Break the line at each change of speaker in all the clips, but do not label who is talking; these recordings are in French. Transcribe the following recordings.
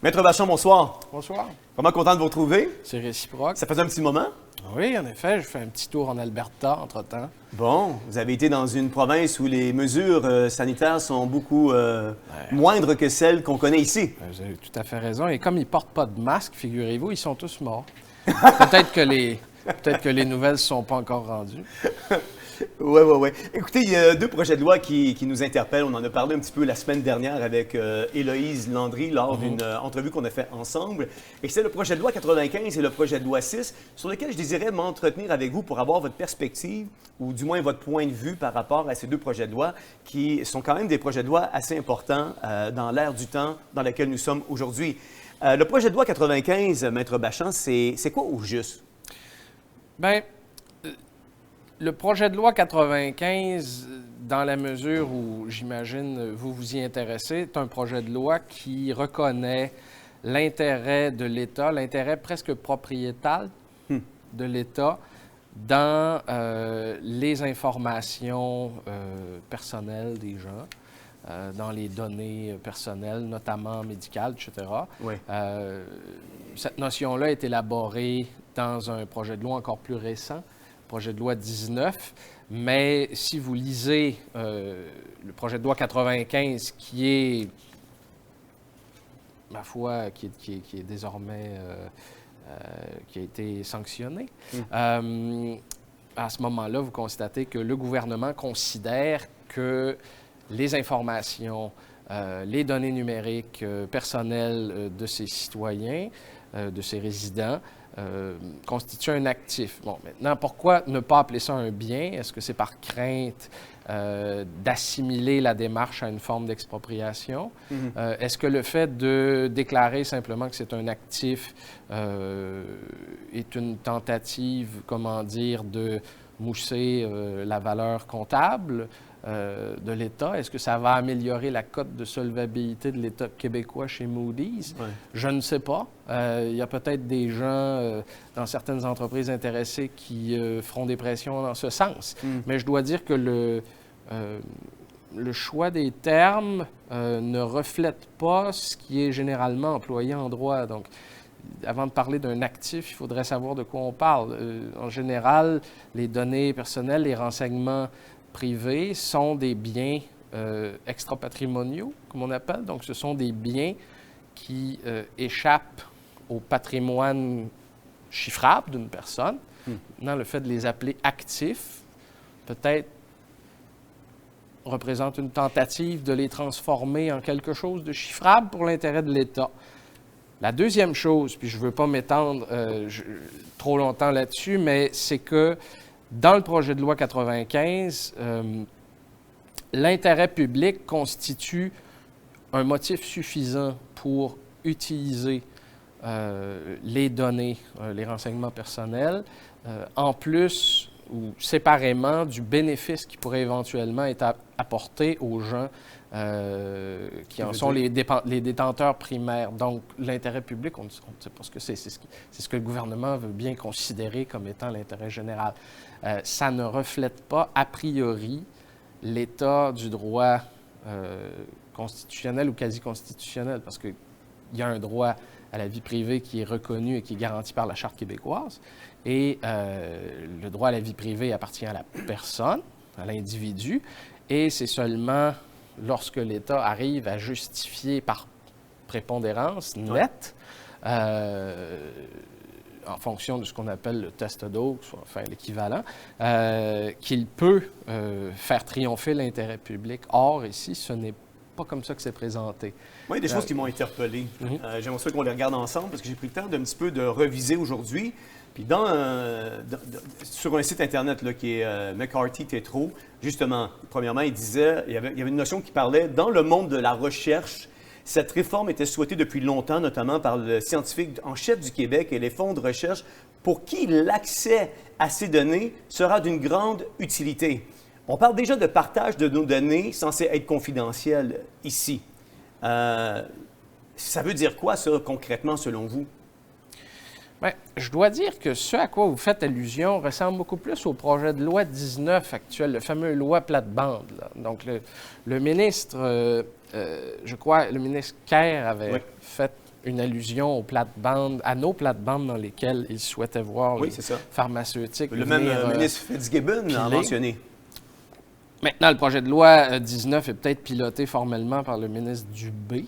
Maître Vachon, bonsoir.
Bonsoir.
Vraiment content de vous retrouver.
C'est réciproque.
Ça faisait un petit moment.
Oui, en effet, je fais un petit tour en Alberta entre-temps.
Bon, vous avez été dans une province où les mesures sanitaires sont beaucoup moindres que celles qu'on connaît ici.
Vous avez tout à fait raison. Et comme ils ne portent pas de masque, figurez-vous, ils sont tous morts. Peut-être que les nouvelles ne sont pas encore rendues.
Oui. Écoutez, il y a deux projets de loi qui nous interpellent. On en a parlé un petit peu la semaine dernière avec Héloïse Landry lors d'une entrevue qu'on a faite ensemble. Et c'est le projet de loi 95 et le projet de loi 6 sur lequel je désirais m'entretenir avec vous pour avoir votre perspective ou du moins votre point de vue par rapport à ces deux projets de loi qui sont quand même des projets de loi assez importants dans l'ère du temps dans lequel nous sommes aujourd'hui. Le projet de loi 95, Maître Bachand, c'est quoi au juste?
Bien, le projet de loi 95, dans la mesure où, j'imagine, vous vous y intéressez, est un projet de loi qui reconnaît l'intérêt de l'État, l'intérêt presque propriétal de l'État dans les informations personnelles des gens, dans les données personnelles, notamment médicales, etc.
Oui.
Cette notion-là est élaborée dans un projet de loi encore plus récent, projet de loi 19, mais si vous lisez le projet de loi 95, qui est, ma foi, qui est désormais, qui a été sanctionné, à ce moment-là, vous constatez que le gouvernement considère que les informations, les données numériques personnelles de ses citoyens, de ses résidents, constitue un actif. Bon, maintenant, pourquoi ne pas appeler ça un bien? Est-ce que c'est par crainte d'assimiler la démarche à une forme d'expropriation? Est-ce que le fait de déclarer simplement que c'est un actif est une tentative, comment dire, de mousser la valeur comptable de l'État? Est-ce que ça va améliorer la cote de solvabilité de l'État québécois chez Moody's?
Ouais.
Je ne sais pas. Il y a peut-être des gens dans certaines entreprises intéressées qui feront des pressions dans ce sens. Mais je dois dire que le choix des termes ne reflète pas ce qui est généralement employé en droit. Donc, avant de parler d'un actif, il faudrait savoir de quoi on parle. En général, les données personnelles, les renseignements privés sont des biens extra-patrimoniaux, comme on appelle. Donc, ce sont des biens qui échappent au patrimoine chiffrable d'une personne. Maintenant, le fait de les appeler actifs, peut-être représente une tentative de les transformer en quelque chose de chiffrable pour l'intérêt de l'État. La deuxième chose, puis je ne veux pas m'étendre trop longtemps là-dessus, mais c'est que dans le projet de loi 95, l'intérêt public constitue un motif suffisant pour utiliser les données, les renseignements personnels, en plus ou séparément du bénéfice qui pourrait éventuellement être apporté aux gens qui en sont les détenteurs primaires. Donc, l'intérêt public, on ne sait pas ce que c'est. C'est ce que le gouvernement veut bien considérer comme étant l'intérêt général. Ça ne reflète pas, a priori, l'état du droit constitutionnel ou quasi-constitutionnel, parce qu'il y a un droit à la vie privée qui est reconnu et qui est garanti par la Charte québécoise, et le droit à la vie privée appartient à la personne, à l'individu, et c'est seulement lorsque l'État arrive à justifier par prépondérance nette, en fonction de ce qu'on appelle le test d'Oakes, enfin l'équivalent, qu'il peut faire triompher l'intérêt public. Or, ici, ce n'est pas comme ça que c'est présenté.
Moi, il y a des choses qui m'ont interpellé. J'aimerais ça qu'on les regarde ensemble parce que j'ai pris le temps d'un petit peu de reviser aujourd'hui. Puis sur un site Internet là, qui est McCarthy Tétrault, justement, premièrement, il y avait une notion qui parlait dans le monde de la recherche. Cette réforme était souhaitée depuis longtemps, notamment par le scientifique en chef du Québec et les fonds de recherche, pour qui l'accès à ces données sera d'une grande utilité. On parle déjà de partage de nos données censées être confidentielles ici. Ça veut dire quoi, ça, concrètement, selon vous?
Bien, je dois dire que ce à quoi vous faites allusion ressemble beaucoup plus au projet de loi 19 actuel, le fameux loi plate-bande. Donc, le ministre, je crois, le ministre Kerr avait fait une allusion aux plates-bandes, à nos plates-bandes dans lesquelles il souhaitait voir les pharmaceutiques.
Le même ministre Fitzgibbon l'a mentionné.
Maintenant, le projet de loi 19 est peut-être piloté formellement par le ministre Dubé.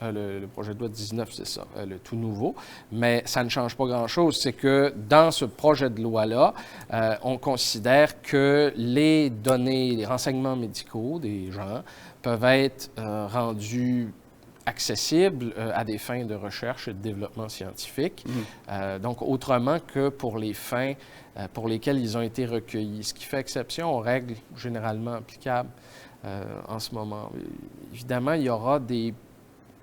Le projet de loi 19, c'est ça, le tout nouveau. Mais ça ne change pas grand-chose. C'est que dans ce projet de loi-là, on considère que les données, les renseignements médicaux des gens peuvent être rendus accessibles à des fins de recherche et de développement scientifique. Donc, autrement que pour les fins pour lesquelles ils ont été recueillis, ce qui fait exception aux règles généralement applicables en ce moment. Évidemment, il y aura des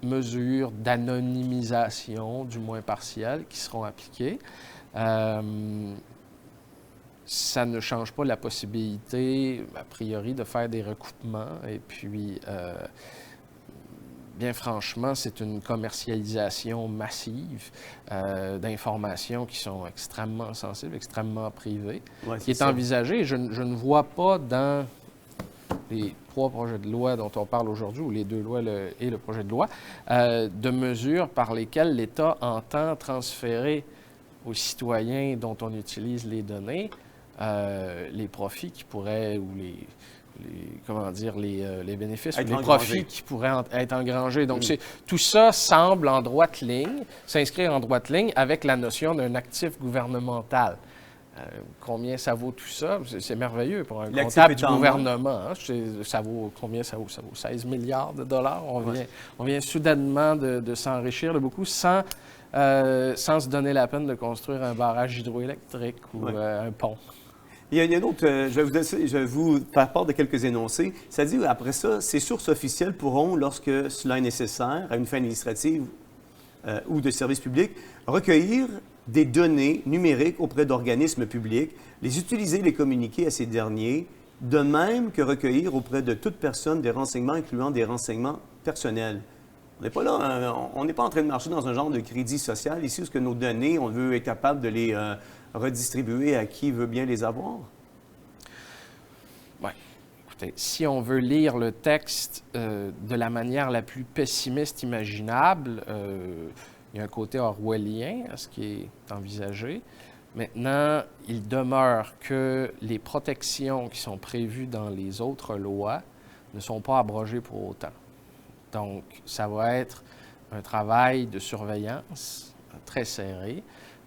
mesures d'anonymisation, du moins partielles, qui seront appliquées. Ça ne change pas la possibilité, a priori, de faire des recoupements. Et puis, bien franchement, c'est une commercialisation massive d'informations qui sont extrêmement sensibles, extrêmement privées, qui est envisagée. Je ne vois pas dans les 3 projets de loi dont on parle aujourd'hui, ou les 2 lois et le projet de loi, de mesures par lesquelles l'État entend transférer aux citoyens dont on utilise les données les profits qui pourraient, ou les bénéfices ou les profits qui pourraient être engrangés. Donc, tout ça semble en droite ligne, s'inscrire en droite ligne avec la notion d'un actif gouvernemental. Combien ça vaut tout ça? C'est merveilleux pour un comptable du gouvernement. Ça vaut combien ça vaut? Ça vaut 16 milliards de dollars. On vient soudainement de s'enrichir de beaucoup sans se donner la peine de construire un barrage hydroélectrique ou un pont.
Il y a d'autres, je vais vous faire part de quelques énoncés. Ça dit, après ça, ces sources officielles pourront, lorsque cela est nécessaire, à une fin administrative ou de service public, recueillir des données numériques auprès d'organismes publics, les utiliser, les communiquer à ces derniers, de même que recueillir auprès de toute personne des renseignements, incluant des renseignements personnels. On n'est pas là, on n'est pas en train de marcher dans un genre de crédit social ici, où que nos données, on veut être capable de les redistribuer à qui veut bien les avoir?
Oui. Écoutez, si on veut lire le texte de la manière la plus pessimiste imaginable, il y a un côté orwellien à ce qui est envisagé. Maintenant, il demeure que les protections qui sont prévues dans les autres lois ne sont pas abrogées pour autant. Donc, ça va être un travail de surveillance très serré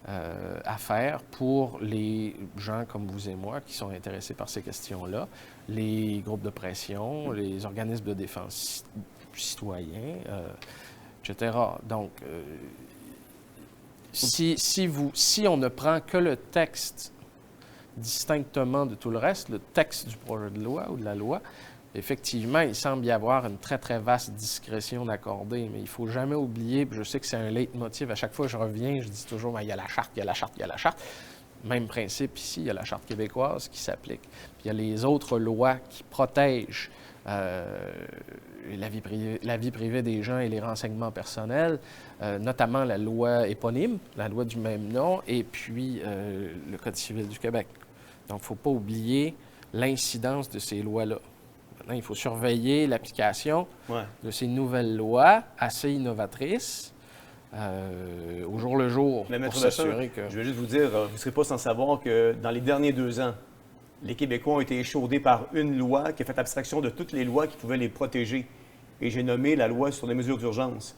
à faire pour les gens comme vous et moi qui sont intéressés par ces questions-là, les groupes de pression, les organismes de défense citoyens, etc. Donc, si on ne prend que le texte distinctement de tout le reste, le texte du projet de loi ou de la loi, effectivement, il semble y avoir une très, très vaste discrétion d'accorder, mais il ne faut jamais oublier, puis je sais que c'est un leitmotiv, à chaque fois que je reviens, je dis toujours, il y a la charte, il y a la charte, il y a la charte. Même principe ici, il y a la charte québécoise qui s'applique. Puis il y a les autres lois qui protègent la vie privée des gens et les renseignements personnels, notamment la loi éponyme, la loi du même nom, et puis le Code civil du Québec. Donc, il ne faut pas oublier l'incidence de ces lois-là. Maintenant, il faut surveiller l'application de ces nouvelles lois assez innovatrices au jour le jour.
Mais pour s'assurer que... Je veux juste vous dire, vous ne serez pas sans savoir que dans les derniers 2 ans, les Québécois ont été échaudés par une loi qui a fait abstraction de toutes les lois qui pouvaient les protéger. Et j'ai nommé la loi sur les mesures d'urgence.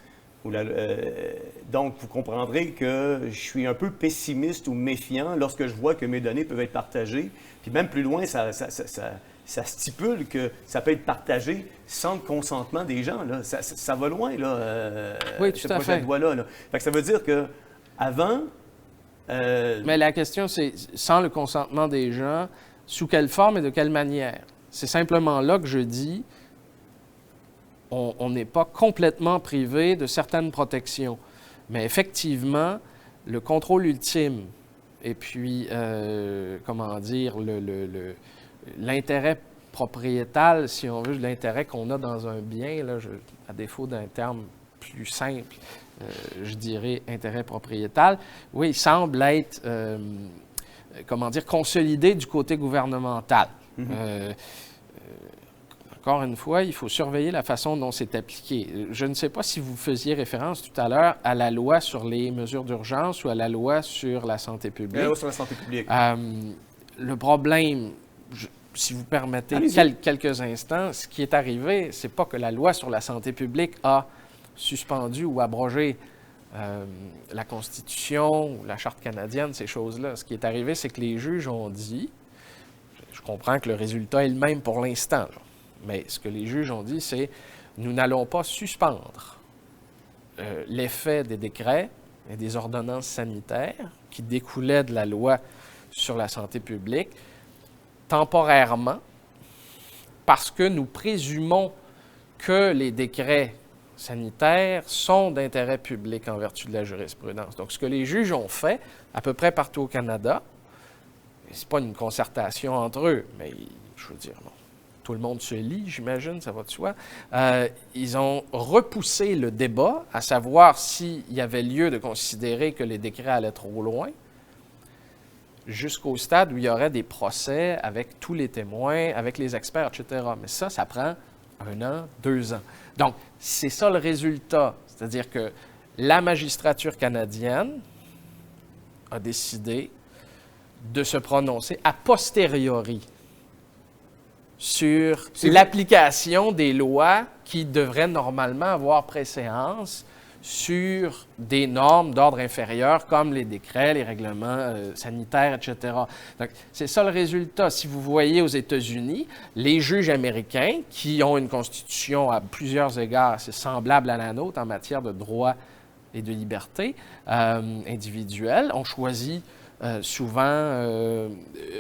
Donc, vous comprendrez que je suis un peu pessimiste ou méfiant lorsque je vois que mes données peuvent être partagées. Puis même plus loin, ça stipule que ça peut être partagé sans le consentement des gens. Là. Ça va loin, là,
oui, tout
ce
à
projet
fait.
de loi-là. Là. Fait que ça veut dire qu'avant...
Mais la question, c'est sans le consentement des gens, sous quelle forme et de quelle manière? C'est simplement là que je dis on n'est pas complètement privé de certaines protections. Mais effectivement, le contrôle ultime et puis, comment dire, l'intérêt propriétal, si on veut, l'intérêt qu'on a dans un bien, là, à défaut d'un terme plus simple, je dirais intérêt propriétal, oui, il semble être, comment dire, consolidé du côté gouvernemental. encore une fois, il faut surveiller la façon dont c'est appliqué. Je ne sais pas si vous faisiez référence tout à l'heure à la loi sur les mesures d'urgence ou à la loi sur la santé publique.
La loi sur la santé publique.
Le problème, si vous permettez quelques instants, ce qui est arrivé, c'est pas que la loi sur la santé publique a suspendu ou abrogé la Constitution ou la Charte canadienne, ces choses-là. Ce qui est arrivé, c'est que les juges ont dit, je comprends que le résultat est le même pour l'instant, là, mais ce que les juges ont dit, c'est nous n'allons pas suspendre l'effet des décrets et des ordonnances sanitaires qui découlaient de la loi sur la santé publique temporairement parce que nous présumons que les décrets sanitaires sont d'intérêt public en vertu de la jurisprudence. Donc, ce que les juges ont fait, à peu près partout au Canada, ce n'est pas une concertation entre eux, mais je veux dire, bon, tout le monde se lit, j'imagine, ça va de soi. Ils ont repoussé le débat, à savoir s'il y avait lieu de considérer que les décrets allaient trop loin, jusqu'au stade où il y aurait des procès avec tous les témoins, avec les experts, etc. Mais ça prend 1 an, 2 ans. Donc, c'est ça le résultat. C'est-à-dire que la magistrature canadienne a décidé de se prononcer a posteriori sur l'application des lois qui devraient normalement avoir préséance sur des normes d'ordre inférieur comme les décrets, les règlements sanitaires, etc. Donc, c'est ça le résultat. Si vous voyez aux États-Unis, les juges américains, qui ont une constitution à plusieurs égards assez semblable à la nôtre en matière de droits et de libertés individuelles, ont choisi souvent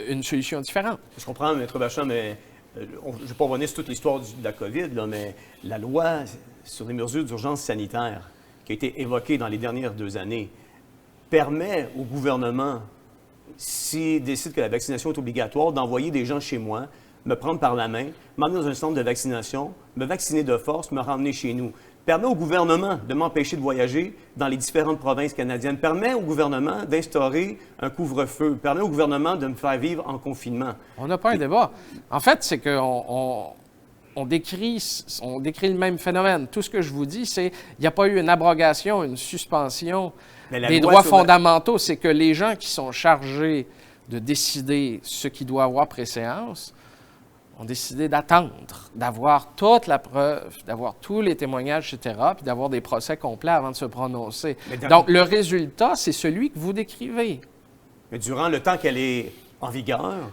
une solution différente.
Je comprends, Maître Bachand, mais je ne vais pas revenir sur toute l'histoire de la COVID, là, mais la loi sur les mesures d'urgence sanitaire qui a été évoquée dans les dernières 2 années permet au gouvernement, s'il décide que la vaccination est obligatoire, d'envoyer des gens chez moi, me prendre par la main, m'emmener dans un centre de vaccination, me vacciner de force, me ramener chez nous. Permet au gouvernement de m'empêcher de voyager dans les différentes provinces canadiennes, permet au gouvernement d'instaurer un couvre-feu, permet au gouvernement de me faire vivre en confinement.
On n'a pas un débat. En fait, c'est qu'on décrit le même phénomène. Tout ce que je vous dis, c'est qu'il n'y a pas eu une abrogation, une suspension des droits fondamentaux. C'est que les gens qui sont chargés de décider ce qui doit avoir préséance ont décidé d'attendre, d'avoir toute la preuve, d'avoir tous les témoignages, etc., puis d'avoir des procès complets avant de se prononcer. Donc, le résultat, c'est celui que vous décrivez.
Mais durant le temps qu'elle est en vigueur,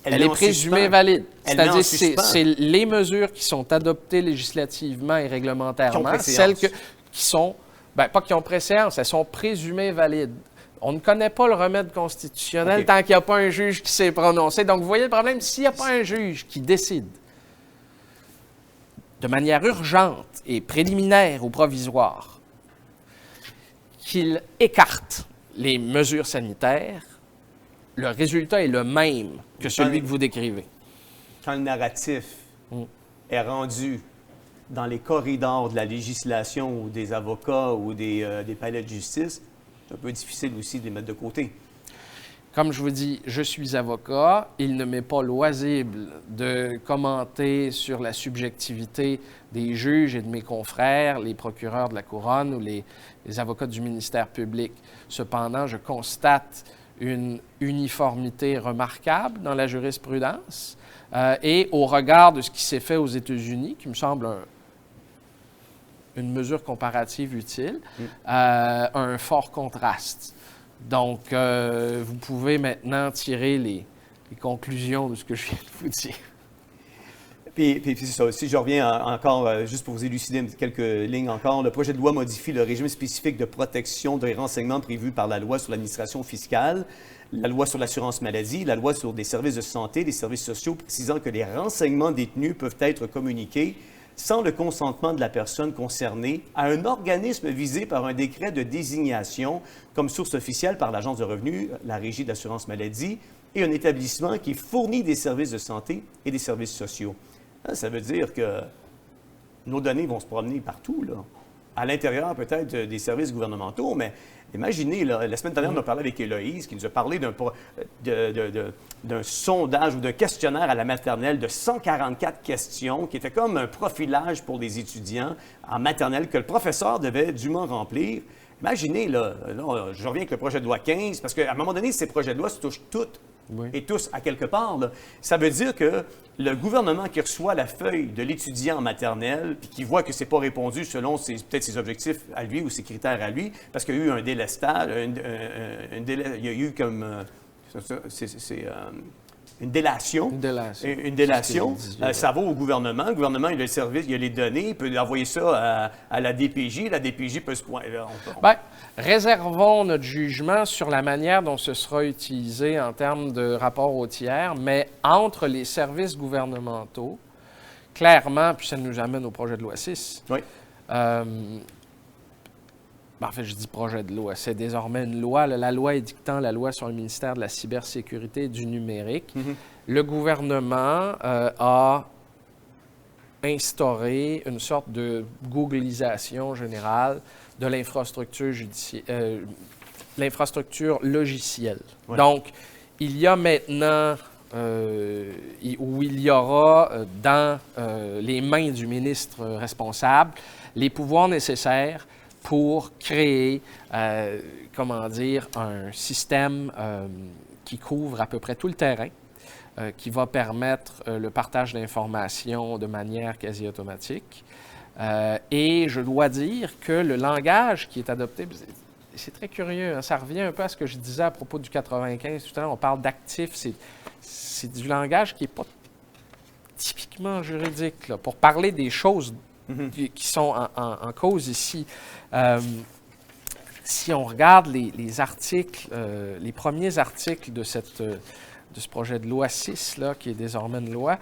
elle est présumée valide. C'est-à-dire c'est les mesures qui sont adoptées législativement et réglementairement, celles qui sont, pas qui ont préséance, elles sont présumées valides. On ne connaît pas le remède constitutionnel tant qu'il n'y a pas un juge qui s'est prononcé. Donc, vous voyez le problème, s'il n'y a pas un juge qui décide de manière urgente et préliminaire ou provisoire qu'il écarte les mesures sanitaires, le résultat est le même que celui que vous décrivez.
Quand le narratif est rendu dans les corridors de la législation ou des avocats ou des palais de justice, c'est un peu difficile aussi de les mettre de côté.
Comme je vous dis, je suis avocat. Il ne m'est pas loisible de commenter sur la subjectivité des juges et de mes confrères, les procureurs de la Couronne ou les avocats du ministère public. Cependant, je constate une uniformité remarquable dans la jurisprudence et au regard de ce qui s'est fait aux États-Unis, qui me semble une mesure comparative utile, un fort contraste. Donc, vous pouvez maintenant tirer les conclusions de ce que je viens de vous dire.
Puis c'est ça aussi, je reviens encore, juste pour vous élucider quelques lignes encore. Le projet de loi modifie le régime spécifique de protection des renseignements prévus par la loi sur l'administration fiscale, la loi sur l'assurance maladie, la loi sur des services de santé, des services sociaux, précisant que les renseignements détenus peuvent être communiqués sans le consentement de la personne concernée à un organisme visé par un décret de désignation comme source officielle par l'Agence de revenus, la Régie d'assurance maladie et un établissement qui fournit des services de santé et des services sociaux. Ça veut dire que nos données vont se promener partout, là. à l'intérieur peut-être des services gouvernementaux, mais imaginez, là, la semaine dernière, on a parlé avec Héloïse, qui nous a parlé d'un sondage ou d'un questionnaire à la maternelle de 144 questions, qui était comme un profilage pour les étudiants en maternelle que le professeur devait dûment remplir. Imaginez, là, je reviens avec le projet de loi 15, parce qu'à un moment donné, ces projets de loi se touchent toutes et tous à quelque part. Là. Ça veut dire que le gouvernement qui reçoit la feuille de l'étudiant en maternelle, puis qui voit que ce n'est pas répondu selon peut-être ses objectifs à lui ou ses critères à lui, parce qu'il y a eu un délestage, il y a eu comme... une délation. Une délation. Ça va au gouvernement. Le gouvernement, il a le service, il a les données, il peut envoyer ça à la DPJ. La DPJ peut se pointer.
Bien, réservons notre jugement sur la manière dont ce sera utilisé en termes de rapport au tiers, mais entre les services gouvernementaux, clairement, puis ça nous amène au projet de loi 6.
Oui.
En fait, je dis projet de loi. C'est désormais une loi. La loi édictant la loi sur le ministère de la cybersécurité et du numérique. Mm-hmm. Le gouvernement a instauré une sorte de googlisation générale de l'infrastructure l'infrastructure logicielle. Ouais. Donc, il y a maintenant, où il y aura dans les mains du ministre responsable les pouvoirs nécessaires pour créer, un système qui couvre à peu près tout le terrain, qui va permettre le partage d'informations de manière quasi automatique. Et je dois dire que le langage qui est adopté, c'est très curieux, hein, ça revient un peu à ce que je disais à propos du 95 tout à l'heure, on parle d'actifs, c'est du langage qui n'est pas typiquement juridique, là, pour parler des choses qui sont en cause ici. Si on regarde les articles, les premiers articles de ce projet de loi 6, là, qui est désormais une loi...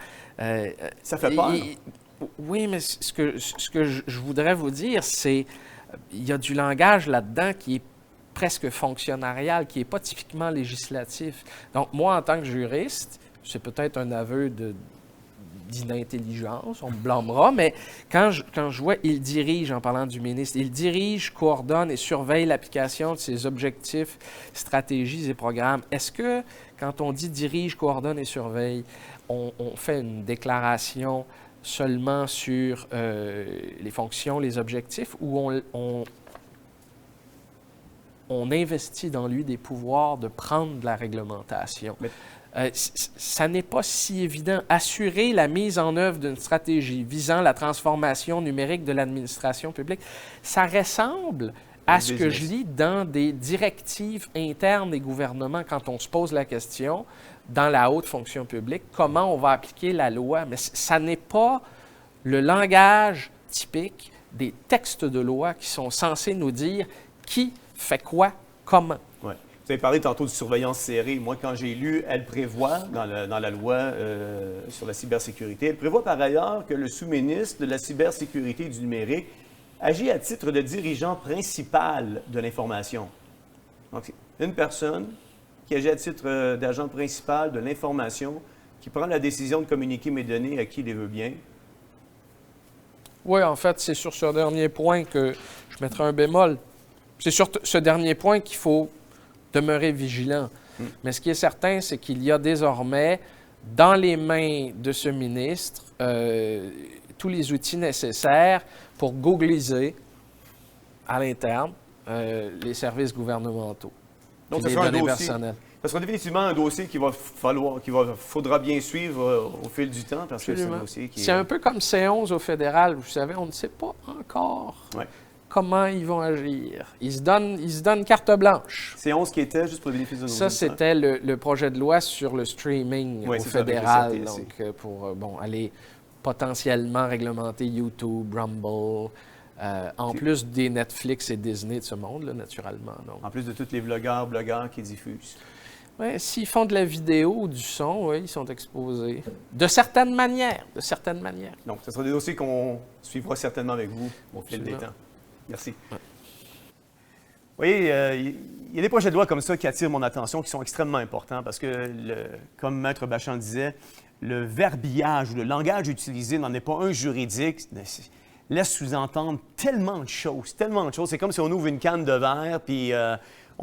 ça fait peur.
Oui, mais ce que je voudrais vous dire, c'est qu'il y a du langage là-dedans qui est presque fonctionnarial, qui n'est pas typiquement législatif. Donc, moi, en tant que juriste, c'est peut-être un aveu d'inintelligence, on me blâmera, mais quand je vois « il dirige » en parlant du ministre, il dirige, coordonne et surveille l'application de ses objectifs, stratégies et programmes. Est-ce que, quand on dit « dirige, coordonne et surveille », on fait une déclaration seulement sur les fonctions, les objectifs, ou on investit dans lui des pouvoirs de prendre de la réglementation? Ça n'est pas si évident. Assurer la mise en œuvre d'une stratégie visant la transformation numérique de l'administration publique, ça ressemble à ce que je lis dans des directives internes des gouvernements quand on se pose la question, dans la haute fonction publique, comment on va appliquer la loi. Mais ça n'est pas le langage typique des textes de loi qui sont censés nous dire qui fait quoi, comment.
Ouais. Vous avez parlé tantôt de surveillance serrée. Moi, quand j'ai lu, elle prévoit, dans la loi sur la cybersécurité, elle prévoit par ailleurs que le sous-ministre de la cybersécurité et du numérique agit à titre de dirigeant principal de l'information. Donc, c'est une personne qui agit à titre d'agent principal de l'information, qui prend la décision de communiquer mes données à qui les veut bien.
Oui, en fait, c'est sur ce dernier point que je mettrai un bémol. C'est sur ce dernier point qu'il faut demeurer vigilant. Mais ce qui est certain, c'est qu'il y a désormais, dans les mains de ce ministre, tous les outils nécessaires pour googliser à l'interne les services gouvernementaux.
Donc, ce sera un dossier. Ça sera définitivement un dossier qu'il faudra bien suivre au fil du temps, parce
Absolument.
Que c'est un dossier qui...
C'est un peu comme C11 au fédéral. Vous savez, on ne sait pas encore comment ils vont agir. Ils se donnent carte blanche.
C11 qui était, juste pour le bénéfice de nos
Ça, c'était le projet de loi sur le streaming au fédéral. Donc, pour aller potentiellement réglementer YouTube, Rumble... en plus des Netflix et Disney de ce monde, là, naturellement. Donc.
En plus de tous les blogueurs qui diffusent.
Oui, s'ils font de la vidéo ou du son, oui, ils sont exposés. De certaines manières.
Donc, ce sera des dossiers qu'on suivra certainement avec vous au fil des temps. Merci. Ouais. Vous voyez, il y a des projets de loi comme ça qui attirent mon attention, qui sont extrêmement importants parce que, comme Maître Bachand disait, le verbiage ou le langage utilisé n'en est pas un juridique. laisse sous-entendre tellement de choses, tellement de choses. C'est comme si on ouvre une canne de verre, puis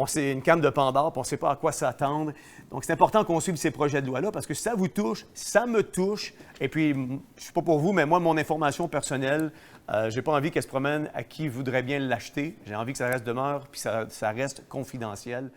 c'est une canne de Pandore, puis on ne sait pas à quoi s'attendre. Donc, c'est important qu'on suive ces projets de loi-là, parce que ça vous touche, ça me touche. Et puis, je ne sais pas pour vous, mais moi, mon information personnelle, je n'ai pas envie qu'elle se promène à qui voudrait bien l'acheter. J'ai envie que ça reste demeure, puis ça reste confidentiel.